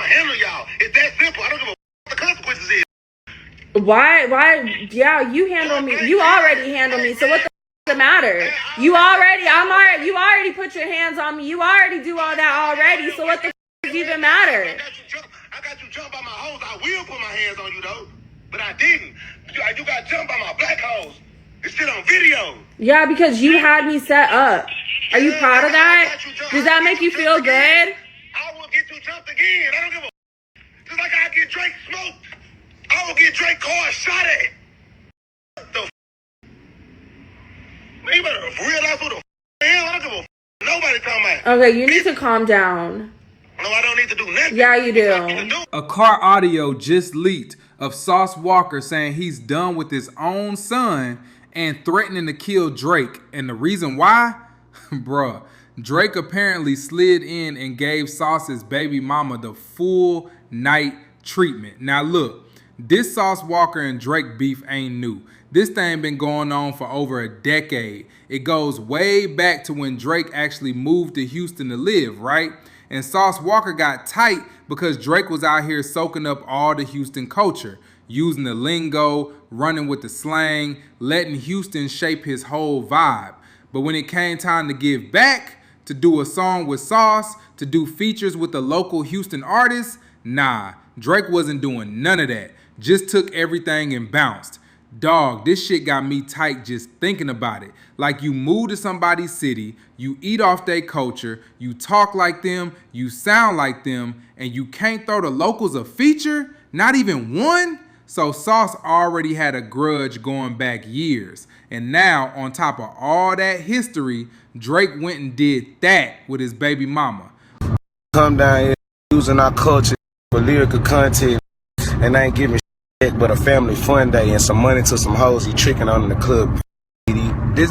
handle y'all. It's that simple. I don't give a what the consequences is. Why, yeah, you handle me. You already handle me. So what the matter? You already put your hands on me. You already do all that already. So what the even matter? I got you jumped by my hoes. I will put my hands on you though. But I didn't. You got jumped by my black hoes. It's shit on video. Yeah, because you had me set up. Are you proud of that? Does that make you feel good? I will get you jumped again. I don't give a just like I get Drake smoked. I will get Drake car shot at. The man, you better realize who the hell. I don't give a nobody talking about. Okay, you need to calm down. No, I don't need to do nothing. Yeah, you do. A car audio just leaked of Sauce Walka saying he's done with his own son and threatening to kill Drake. And the reason why? Bruh, Drake apparently slid in and gave Sauce's baby mama the full night treatment. Now look, this Sauce Walka and Drake beef ain't new. This thing been going on for over a decade. It goes way back to when Drake actually moved to Houston to live, right? And Sauce Walka got tight because Drake was out here soaking up all the Houston culture, using the lingo, running with the slang, letting Houston shape his whole vibe. But when it came time to give back, to do a song with Sauce, to do features with the local Houston artists, nah, Drake wasn't doing none of that. Just took everything and bounced. Dog, this shit got me tight just thinking about it. Like you move to somebody's city, you eat off their culture, you talk like them, you sound like them, and you can't throw the locals a feature? Not even one? So Sauce already had a grudge going back years. And now, on top of all that history, Drake went and did that with his baby mama. Come down here using our culture for lyrical content and ain't giving shit but a family fun day and some money to some hoes he tricking on in the club. This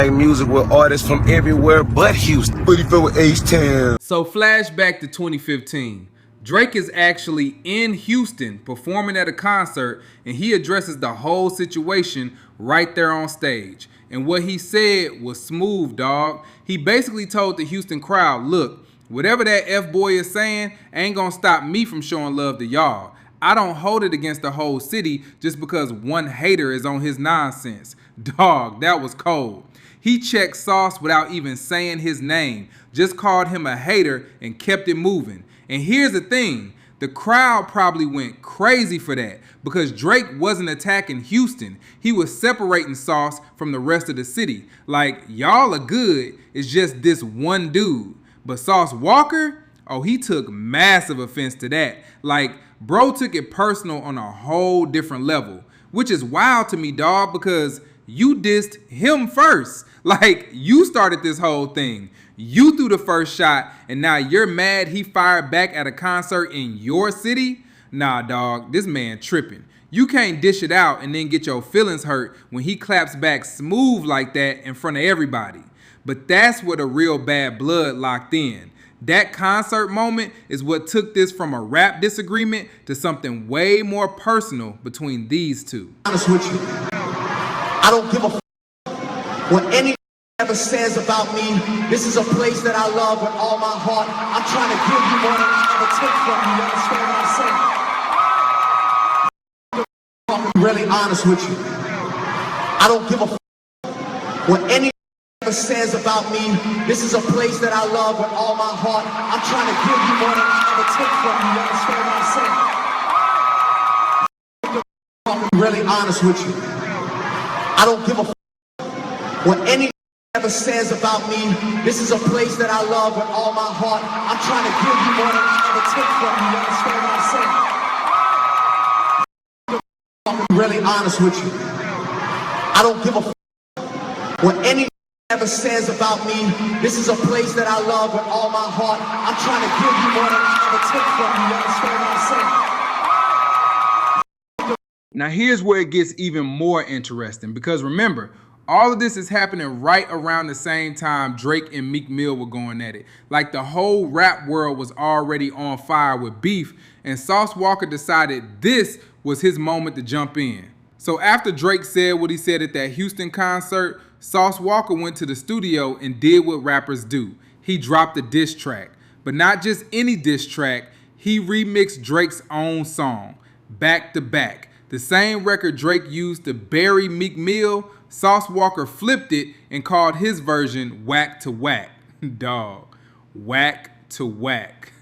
make music with artists from everywhere but Houston. But he fell with H-Town. So flashback to 2015. Drake is actually in Houston performing at a concert and he addresses the whole situation right there on stage. And what he said was smooth, dog. He basically told the Houston crowd, look, whatever that F-boy is saying ain't gonna stop me from showing love to y'all. I don't hold it against the whole city just because one hater is on his nonsense. Dog, that was cold. He checked Sauce without even saying his name, just called him a hater and kept it moving. And here's the thing, the crowd probably went crazy for that because Drake wasn't attacking Houston. He was separating Sauce from the rest of the city. Like, y'all are good, it's just this one dude. But Sauce Walka, oh, he took massive offense to that. Like, bro took it personal on a whole different level, which is wild to me, dog, because you dissed him first. Like, you started this whole thing. You threw the first shot, and now you're mad he fired back at a concert in your city? Nah, dog, this man tripping. You can't dish it out and then get your feelings hurt when he claps back smooth like that in front of everybody. But that's where the real bad blood locked in. That concert moment is what took this from a rap disagreement to something way more personal between these two. Honest with you, I don't give a f what anyone ever says about me. This is a place that I love with all my heart. I'm trying to give you more than I ever took from you. You understand what I'm saying? I'm really honest with you. I don't give a f what anyone ever says about me. This is a place that I love with all my heart. I'm trying to give you more than I ever took from you. You understand what I'm saying? I'm really honest with you. I don't give a f what anyone ever says about me. This is a place that I love with all my heart. I'm trying to give you more than I ever took from you. You understand what I'm saying? I'm really honest with you. I don't give a f what anyone ever says about me. This is a place that I love with all my heart. I'm trying to give you more than I ever took from you. You understand what I'm saying? Now here's where it gets even more interesting because remember, all of this is happening right around the same time Drake and Meek Mill were going at it. Like the whole rap world was already on fire with beef, and Sauce Walka decided this was his moment to jump in. So after Drake said what he said at that Houston concert, Sauce Walka went to the studio and did what rappers do. He dropped a diss track. But not just any diss track, he remixed Drake's own song, Back to Back. The same record Drake used to bury Meek Mill, Sauce Walka flipped it and called his version Whack to Whack. Dog, Whack to Whack.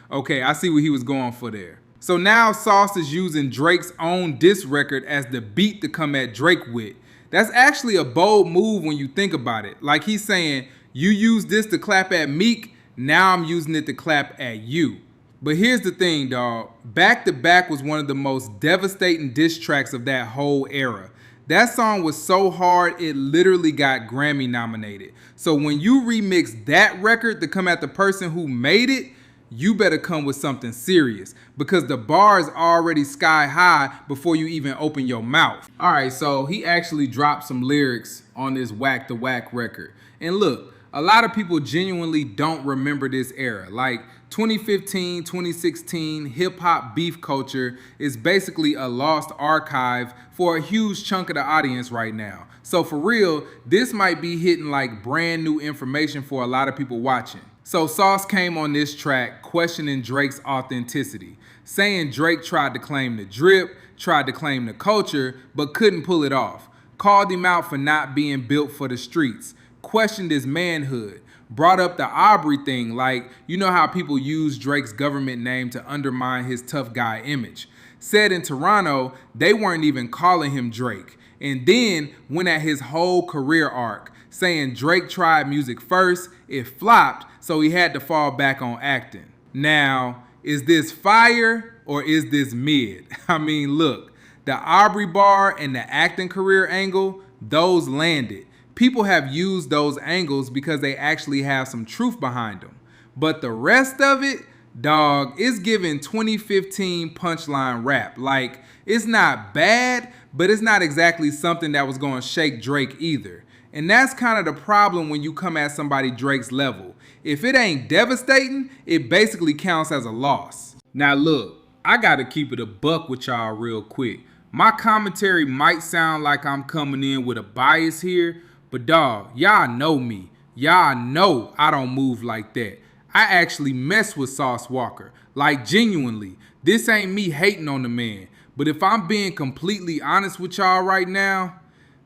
Okay, I see what he was going for there. So now Sauce is using Drake's own diss record as the beat to come at Drake with. That's actually a bold move when you think about it. Like he's saying, you use this to clap at Meek, now I'm using it to clap at you. But here's the thing, dog. Back to Back was one of the most devastating diss tracks of that whole era. That song was so hard, it literally got Grammy nominated. So when you remix that record to come at the person who made it, you better come with something serious because the bar is already sky high before you even open your mouth. All right, so he actually dropped some lyrics on this Whack to Whack record. And look, a lot of people genuinely don't remember this era. Like 2015, 2016, hip hop beef culture is basically a lost archive for a huge chunk of the audience right now. So for real, this might be hitting like brand new information for a lot of people watching. So Sauce came on this track questioning Drake's authenticity, saying Drake tried to claim the drip, tried to claim the culture, but couldn't pull it off. Called him out for not being built for the streets, questioned his manhood, brought up the Aubrey thing, like, you know how people use Drake's government name to undermine his tough guy image. Said in Toronto, they weren't even calling him Drake. And then went at his whole career arc, saying Drake tried music first, it flopped, so he had to fall back on acting. Now, is this fire or is this mid? I mean, look, the Aubrey bar and the acting career angle, those landed. People have used those angles because they actually have some truth behind them. But the rest of it, dog, it's giving 2015 punchline rap. Like, it's not bad, but it's not exactly something that was going to shake Drake either. And that's kind of the problem when you come at somebody Drake's level. If it ain't devastating, it basically counts as a loss. Now look, I gotta keep it a buck with y'all real quick. My commentary might sound like I'm coming in with a bias here, but dog, y'all know me. Y'all know I don't move like that. I actually mess with Sauce Walka. Like genuinely, this ain't me hating on the man. But if I'm being completely honest with y'all right now,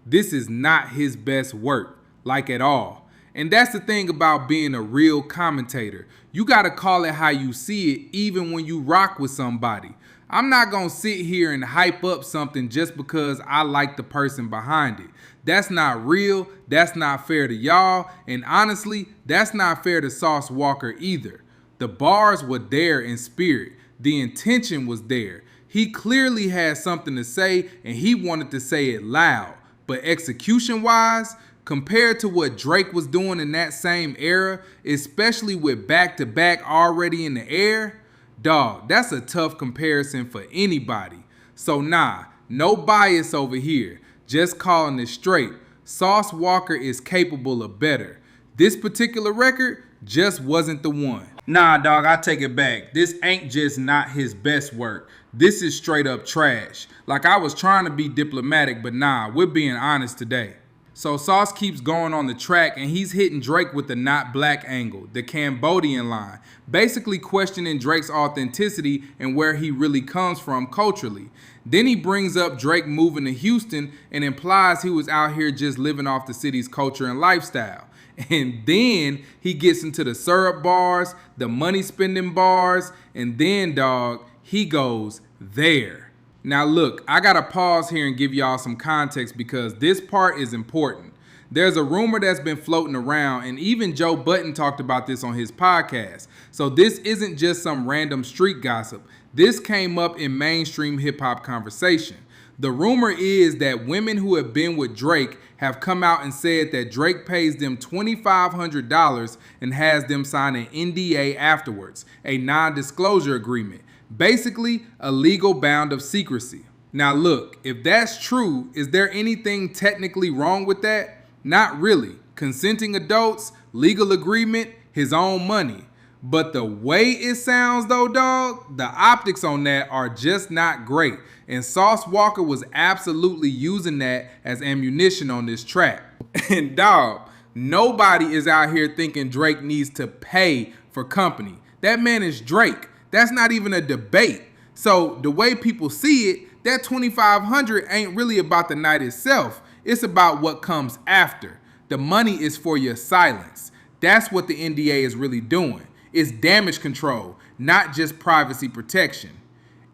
this is not his best work, like at all. And that's the thing about being a real commentator. You gotta call it how you see it, even when you rock with somebody. I'm not gonna sit here and hype up something just because I like the person behind it. That's not real, that's not fair to y'all, and honestly, that's not fair to Sauce Walka either. The bars were there in spirit. The intention was there. He clearly had something to say and he wanted to say it loud. But execution-wise, compared to what Drake was doing in that same era, especially with Back to Back already in the air, dog, that's a tough comparison for anybody. So nah, no bias over here. Just calling it straight. Sauce Walka is capable of better. This particular record just wasn't the one. Nah, dog, I take it back. This ain't just not his best work. This is straight up trash. Like, I was trying to be diplomatic, but nah, we're being honest today. So Sauce keeps going on the track and he's hitting Drake with the not black angle, the Cambodian line, basically questioning Drake's authenticity and where he really comes from culturally. Then he brings up Drake moving to Houston and implies he was out here just living off the city's culture and lifestyle. And then he gets into the syrup bars, the money spending bars, and then, dog, he goes there. Now look, I gotta pause here and give y'all some context because this part is important. There's a rumor that's been floating around, and even Joe Budden talked about this on his podcast. So this isn't just some random street gossip. This came up in mainstream hip hop conversation. The rumor is that women who have been with Drake have come out and said that Drake pays them $2,500 and has them sign an NDA afterwards, a non-disclosure agreement. Basically, a legal bound of secrecy. Now look, if that's true, is there anything technically wrong with that? Not really. Consenting adults, legal agreement, his own money. But the way it sounds though, dog, the optics on that are just not great. And Sauce Walka was absolutely using that as ammunition on this track. And dog, nobody is out here thinking Drake needs to pay for company. That man is Drake. That's not even a debate. So the way people see it, that 2,500 ain't really about the night itself. It's about what comes after. The money is for your silence. That's what the NDA is really doing. It's damage control, not just privacy protection.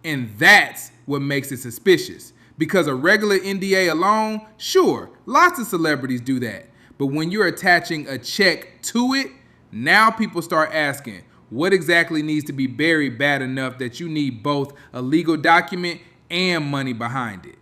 And that's what makes it suspicious. Because a regular NDA alone, sure, lots of celebrities do that. But when you're attaching a check to it, now people start asking, what exactly needs to be buried bad enough that you need both a legal document and money behind it?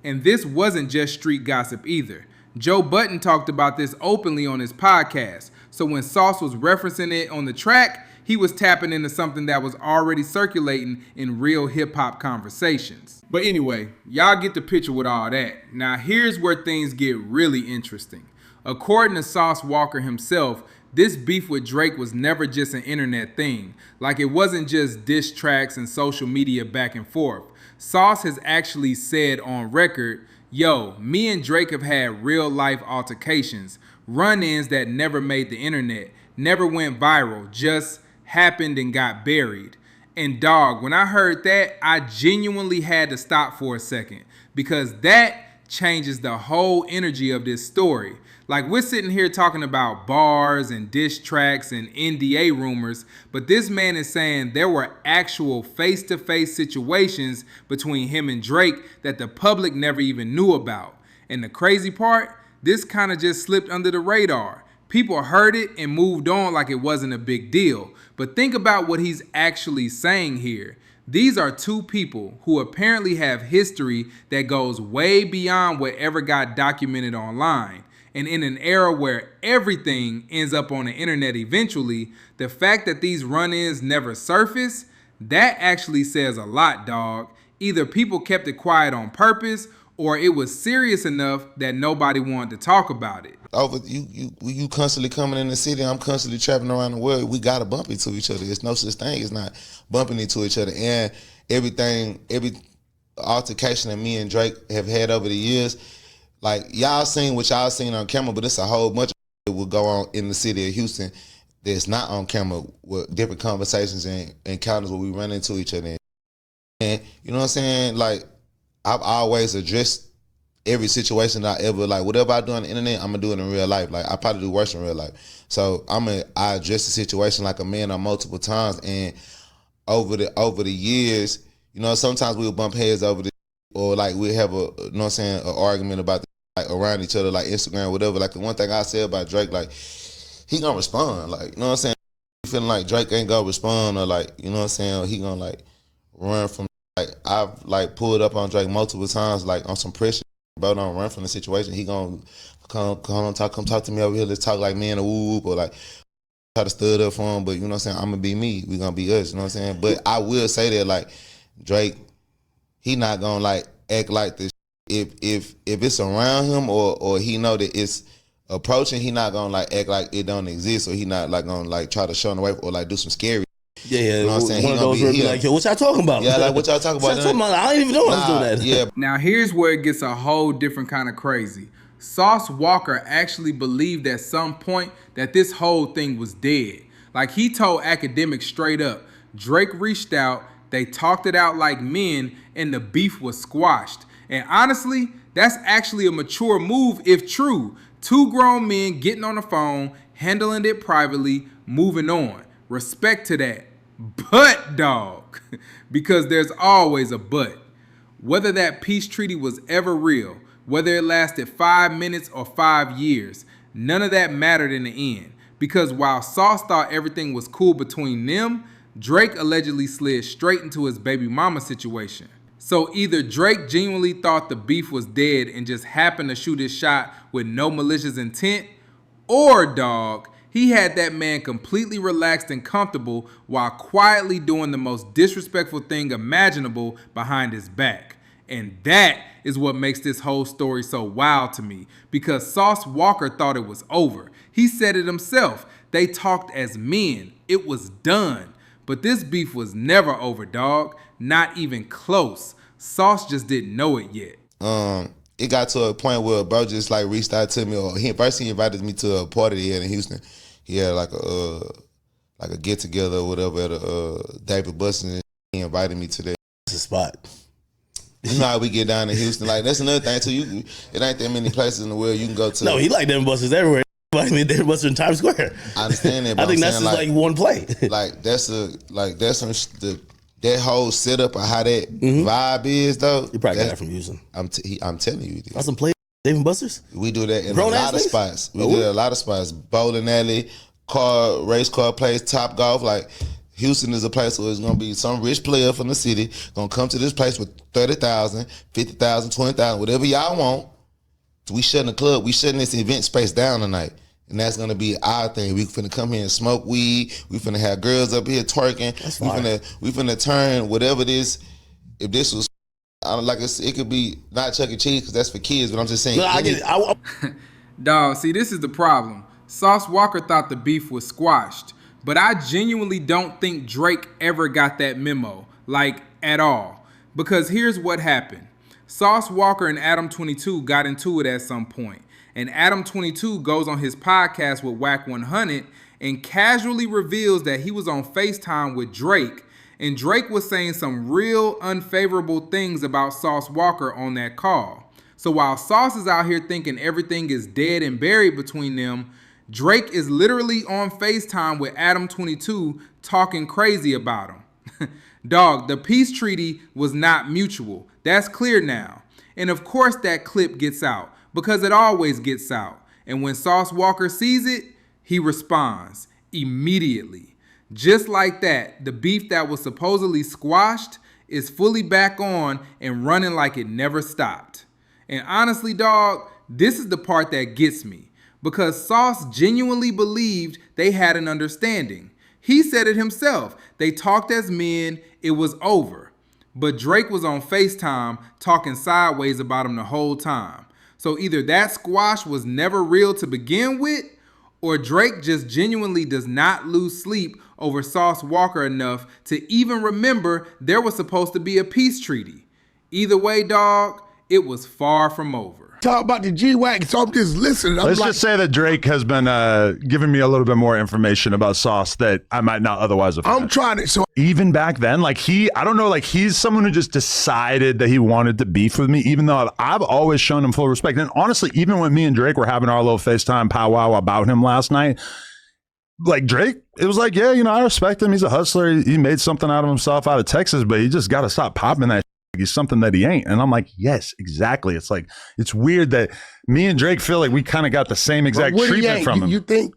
And this wasn't just street gossip either. Joe Budden talked about this openly on his podcast. So when Sauce was referencing it on the track, he was tapping into something that was already circulating in real hip-hop conversations. But anyway, y'all get the picture with all that. Now here's where things get really interesting. According to Sauce Walka himself, this beef with Drake was never just an internet thing. Like, it wasn't just diss tracks and social media back and forth. Sauce has actually said on record, yo, me and Drake have had real life altercations, run-ins that never made the internet, never went viral, just happened and got buried. And dog, when I heard that, I genuinely had to stop for a second, because that changes the whole energy of this story. Like, we're sitting here talking about bars and diss tracks and NDA rumors, but this man is saying there were actual face-to-face situations between him and Drake that the public never even knew about. And the crazy part, this kind of just slipped under the radar. People heard it and moved on like it wasn't a big deal. But think about what he's actually saying here. These are two people who apparently have history that goes way beyond whatever got documented online. And in an era where everything ends up on the internet eventually, the fact that these run-ins never surface, that actually says a lot, dog. Either people kept it quiet on purpose, or it was serious enough that nobody wanted to talk about it. Over you constantly coming in the city, I'm constantly traveling around the world. We gotta bump into each other. There's no such thing as not bumping into each other. And every altercation that me and Drake have had over the years, like, y'all seen what y'all seen on camera, but it's a whole bunch of that will go on in the city of Houston that's not on camera, with different conversations and encounters where we run into each other. And you know what I'm saying? Like, I've always addressed every situation that I ever, like, whatever I do on the internet, I'm gonna do it in real life. Like, I probably do worse in real life. So I address the situation like a man on multiple times. And over the years, you know, sometimes we'll bump heads over the, or like we'll have a, you know what I'm saying, an argument about the, like, around each other, like Instagram, whatever. Like, the one thing I say about Drake, like, he gonna respond. Like, you know what I'm saying? Feeling like Drake ain't gonna respond, or like, you know what I'm saying, or he gonna like run from, like, I've like pulled up on Drake multiple times, like on some pressure. Bro, don't run from the situation. He gonna come talk to me over here. Let's talk like me and a whoop, or like try to stud up for him. But you know what I'm saying? I'm gonna be me. We gonna be us. You know what I'm saying? But I will say that, like, Drake, he not gonna like act like this. If it's around him, or he know that it's approaching, he not gonna like act like it don't exist, or he not like gonna like try to shun away, or like do some scary. Yeah, you know what I'm saying? One of those where be like, yo, what y'all talking about? Yeah, like, what y'all talking about? I don't even know I was doing that. Yeah. Now here's where it gets a whole different kind of crazy. Sauce Walka actually believed at some point that this whole thing was dead. Like, he told Academics straight up, Drake reached out, they talked it out like men, and the beef was squashed. And honestly, that's actually a mature move if true. Two grown men getting on the phone, handling it privately, moving on. Respect to that. But, dog, because there's always a but. Whether that peace treaty was ever real, whether it lasted 5 minutes or 5 years, none of that mattered in the end. Because while Sauce thought everything was cool between them, Drake allegedly slid straight into his baby mama situation. So either Drake genuinely thought the beef was dead and just happened to shoot his shot with no malicious intent, or, dog, he had that man completely relaxed and comfortable while quietly doing the most disrespectful thing imaginable behind his back. And that is what makes this whole story so wild to me, because Sauce Walka thought it was over. He said it himself. They talked as men. It was done. But this beef was never over, dog. Not even close. Sauce just didn't know it yet. It got to a point where bro just like reached out to me, or he invited me to a party he had in Houston. He had like like a get together or whatever at a David Buston. He invited me to that. It's a spot. You know how we get down to Houston. Like that's another thing too. It ain't that many places in the world you can go to. No, he like David Busters everywhere. I mean, David Busters in Times Square. I understand that. But I think I'm that's saying, just like one play. That whole setup of how that vibe is though. You probably got that from Houston. I'm telling you. That's some play David Busters. We do that in Grown a lot of athletes? spots. We do that in a lot of spots. Bowling alley, race car place, Top Golf. Like Houston is a place where it's gonna be some rich player from the city gonna come to this place with 30,000, 50,000, 20,000, whatever y'all want. We shutting the club. We shutting this event space down tonight. And that's gonna be our thing. We finna come here and smoke weed. We finna have girls up here twerking. We finna turn whatever it is. If this was, it could be not Chuck E. Cheese because that's for kids. But I'm just saying. No, I get it. Dog, see, this is the problem. Sauce Walker thought the beef was squashed, but I genuinely don't think Drake ever got that memo, like at all. Because here's what happened. Sauce Walker and Adam 22 got into it at some point. And Adam 22 goes on his podcast with Whack 100 and casually reveals that he was on FaceTime with Drake, and Drake was saying some real unfavorable things about Sauce Walker on that call. So while Sauce is out here thinking everything is dead and buried between them, Drake is literally on FaceTime with Adam 22 talking crazy about him. Dog, the peace treaty was not mutual. That's clear now. And of course that clip gets out, because it always gets out. And when Sauce Walker sees it, he responds immediately. Just like that, the beef that was supposedly squashed is fully back on and running like it never stopped. And honestly, dog, this is the part that gets me, because Sauce genuinely believed they had an understanding. He said it himself. They talked as men, it was over. But Drake was on FaceTime talking sideways about him the whole time. So either that squash was never real to begin with, or Drake just genuinely does not lose sleep over Sauce Walker enough to even remember there was supposed to be a peace treaty. Either way, dog, it was far from over. Talk about the G-Wagon, so I'm just listening. Let's just say that Drake has been giving me a little bit more information about Sauce that I might not otherwise have. I'm trying to. So even back then, like I don't know, like he's someone who just decided that he wanted to beef with me, even though I've always shown him full respect. And honestly, even when me and Drake were having our little FaceTime powwow about him last night, like Drake, it was like, yeah, I respect him. He's a hustler. He made something out of himself out of Texas, but he just got to stop popping that. He's something that he ain't. And I'm like, yes, exactly. It's like, it's weird that me and Drake feel like we kind of got the same exact treatment from him. You think?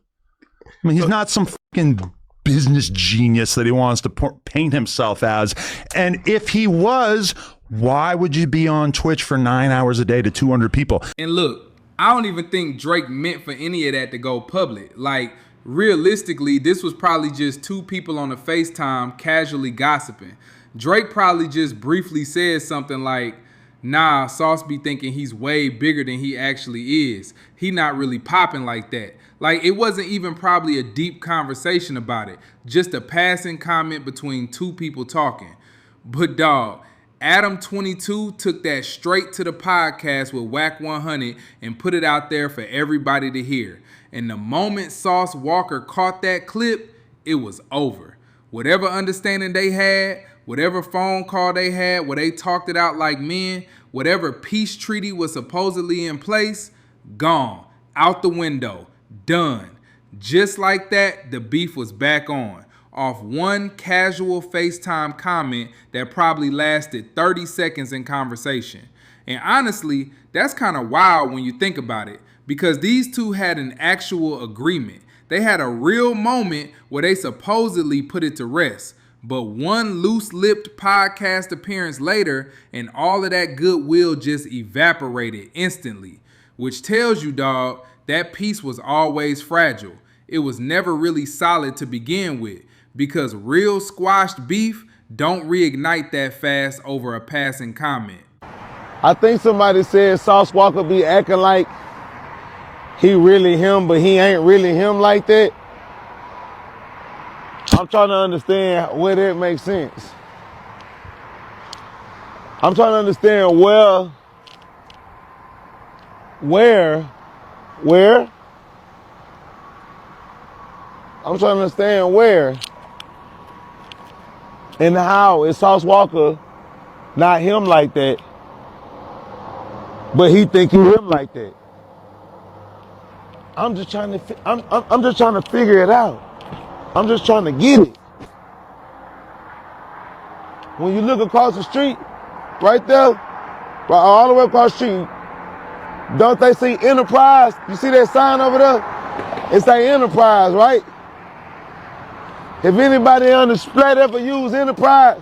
I mean, he's not some fucking business genius that he wants to paint himself as. And if he was, why would you be on Twitch for 9 hours a day to 200 people? And look, I don't even think Drake meant for any of that to go public. Like, realistically, this was probably just two people on a FaceTime casually gossiping. Drake probably just briefly said something like, nah, Sauce be thinking he's way bigger than he actually is. He not really popping like that. Like, it wasn't even probably a deep conversation about it. Just a passing comment between two people talking. But dog, Adam 22 took that straight to the podcast with Whack 100 and put it out there for everybody to hear. And the moment Sauce Walker caught that clip, it was over. Whatever understanding they had, whatever phone call they had where they talked it out like men, whatever peace treaty was supposedly in place, gone, out the window, done. Just like that, the beef was back on, off one casual FaceTime comment that probably lasted 30 seconds in conversation. And honestly, that's kind of wild when you think about it, because these two had an actual agreement. They had a real moment where they supposedly put it to rest. But one loose-lipped podcast appearance later, and all of that goodwill just evaporated instantly. Which tells you, dog, that peace was always fragile. It was never really solid to begin with, because real squashed beef don't reignite that fast over a passing comment. I think somebody said Sauce Walker be acting like he really him, but he ain't really him like that. I'm trying to understand where that makes sense. I'm trying to understand where I'm trying to understand where and how is Sauce Walka not him like that, but he think he him like that. I'm just trying to, I'm just trying to figure it out. I'm just trying to get it. When you look across the street, right there, right all the way across the street, don't they see Enterprise? You see that sign over there? It say Enterprise, right? If anybody on the splat ever use Enterprise,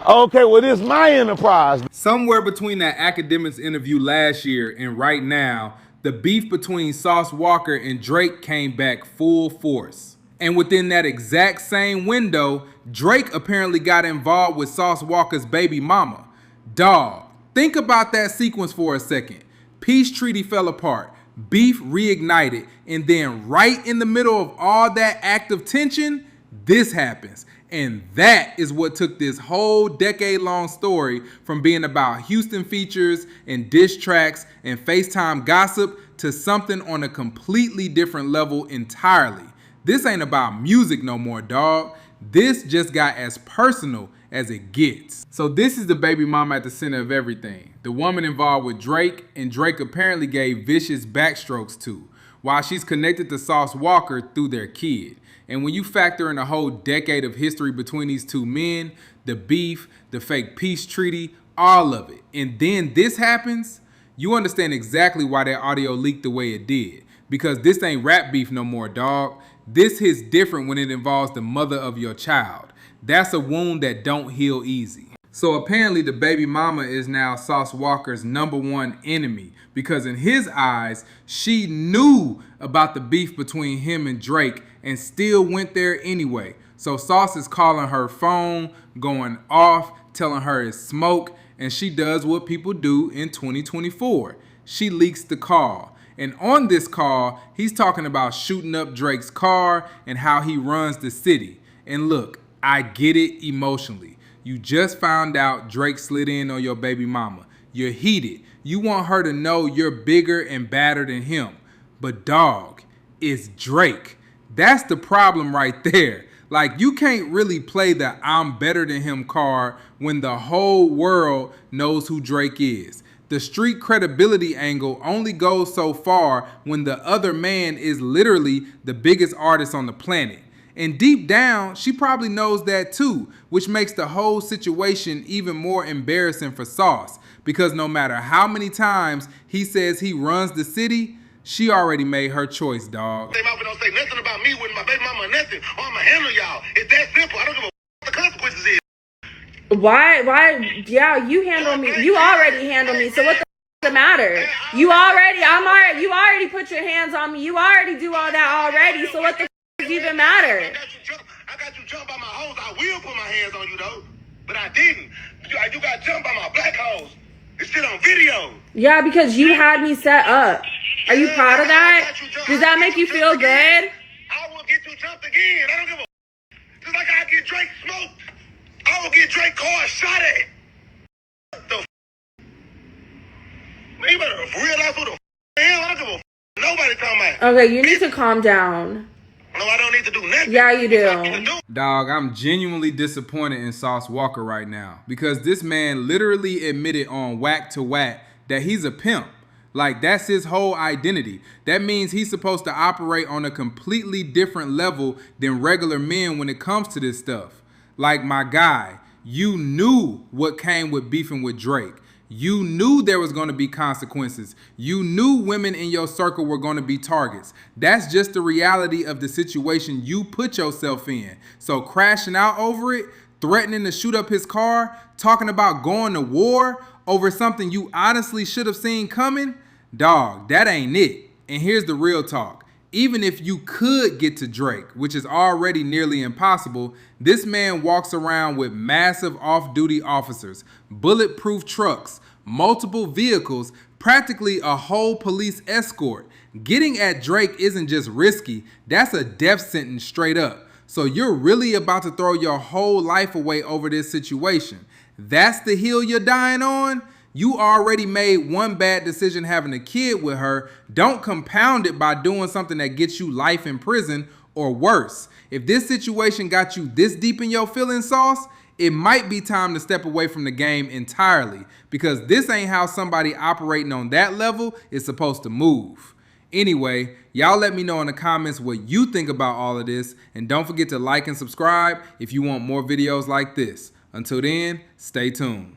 okay, well, this is my Enterprise. Somewhere between that academics interview last year and right now, the beef between Sauce Walka and Drake came back full force. And within that exact same window, Drake apparently got involved with Sauce Walka's baby mama. Dog, think about that sequence for a second. Peace treaty fell apart, beef reignited, and then right in the middle of all that active tension, this happens. And that is what took this whole decade-long story from being about Houston features and diss tracks and FaceTime gossip to something on a completely different level entirely. This ain't about music no more, dog. This just got as personal as it gets. So this is the baby mama at the center of everything. The woman involved with Drake, and Drake apparently gave vicious backstrokes to, while she's connected to Sauce Walka through their kid. And when you factor in a whole decade of history between these two men, the beef, the fake peace treaty, all of it, and then this happens, you understand exactly why that audio leaked the way it did. Because this ain't rap beef no more, dog. This hits different when it involves the mother of your child. That's a wound that don't heal easy. So apparently the baby mama is now Sauce Walka's #1 enemy, because in his eyes, she knew about the beef between him and Drake and still went there anyway. So Sauce is calling her phone, going off, telling her it's smoke, and she does what people do in 2024. She leaks the call. And on this call, he's talking about shooting up Drake's car and how he runs the city. And look, I get it emotionally. You just found out Drake slid in on your baby mama. You're heated. You want her to know you're bigger and badder than him. But dog, it's Drake. That's the problem right there. Like, you can't really play the I'm better than him card when the whole world knows who Drake is. The street credibility angle only goes so far when the other man is literally the biggest artist on the planet. And deep down, she probably knows that too, which makes the whole situation even more embarrassing for Sauce. Because no matter how many times he says he runs the city, she already made her choice, dog. They mouth don't say nothing about me with my baby mama or nothing, or I'ma handle y'all. It's that simple. I don't give a what the consequences is. Why, yeah, you handle me. You already handle me. So what the matter? You already put your hands on me. You already do all that already. So what the even matter? I got you jumped by my hoes. I will put my hands on you though, but I didn't. You got jumped by my black hoes. It's shit on video. Yeah, because you had me set up. Are you proud of that? Does that make you feel good? I will get you jumped again. I don't give a just like I get Drake smoked. I will get Drake car shot at. What the man, you better realize who the hell. I don't give a nobody talking about. Okay, you need to calm down. No, I don't need to do nothing. Yeah, you do. Dog, I'm genuinely disappointed in Sauce Walka right now, because this man literally admitted on Whack to Whack that he's a pimp. Like, that's his whole identity. That means he's supposed to operate on a completely different level than regular men when it comes to this stuff. Like, my guy, you knew what came with beefing with Drake. You knew there was going to be consequences. You knew women in your circle were going to be targets. That's just the reality of the situation you put yourself in. So crashing out over it, threatening to shoot up his car, talking about going to war over something you honestly should have seen coming, dog, that ain't it. And here's the real talk. Even if you could get to Drake, which is already nearly impossible, this man walks around with massive off-duty officers, bulletproof trucks, multiple vehicles, practically a whole police escort. Getting at Drake isn't just risky, that's a death sentence straight up. So you're really about to throw your whole life away over this situation. That's the hill you're dying on? You already made one bad decision having a kid with her. Don't compound it by doing something that gets you life in prison Or worse, if this situation got you this deep in your feelings sauce, it might be time to step away from the game entirely, because this ain't how somebody operating on that level is supposed to move. Anyway, y'all let me know in the comments what you think about all of this, and don't forget to like and subscribe if you want more videos like this. Until then, stay tuned.